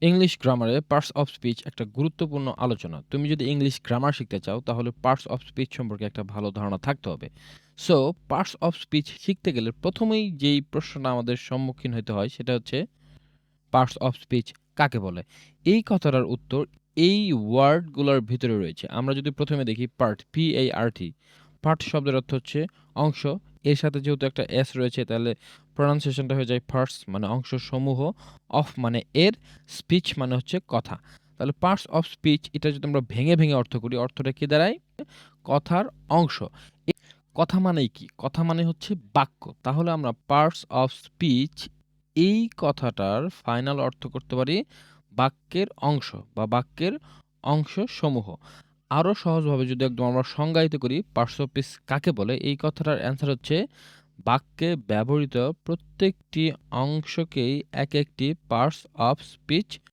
English গ্রামারে parts of speech একটা গুরুত্বপূর্ণ আলোচনা। তুমি যদি ইংলিশ গ্রামার শিখতে চাও তাহলে পার্টস অফ স্পিচ সম্পর্কে একটা ভালো ধারণা থাকতে হবে। সো পার্টস অফ স্পিচ শিখতে গেলে ১ম এই যেই প্রশ্নটা আমাদের সম্মুখীন হইতে হয় সেটা হচ্ছে পার্টস অফ স্পিচ কাকে বলে? এই কথাটার উত্তর এই ওয়ার্ডগুলার ভিতরে রয়েছে। আমরা যদি ১ম এ দেখি পার্ট, P-A-R-T, পার্ট শব্দের অর্থ হচ্ছে অংশ। এর সাথে যেহেতু একটা S রয়েছে তাহলে প্রনাউন্সিয়েশনটা হয়ে যায় পার্টস মানে অংশসমূহ, অফ মানে এর, স্পিচ মানে হচ্ছে কথা। তাহলে পার্টস অফ স্পিচ এটা যদি আমরা ভেঙে অর্থ করি, অর্থটা কি দাঁড়ায়? কথার অংশ। এ কথা মানেই কি? কথা মানে হচ্ছে বাক্য। তাহলে আমরা পার্টস অফ স্পিচ এই কথাটার ফাইনাল অর্থ করতে পারি বাক্যের অংশ বা বাক্যের অংশসমূহ। আরো সহজভাবে যদি একদম আমরা সংজ্ঞায়িত করি পার্টস অফ স্পিচ কাকে বলে? এই কথাটার অ্যান্সার হচ্ছে বাক্যে ব্যবহৃত প্রত্যেকটি অংশকেই একেকটি পার্টস অফ স্পিচ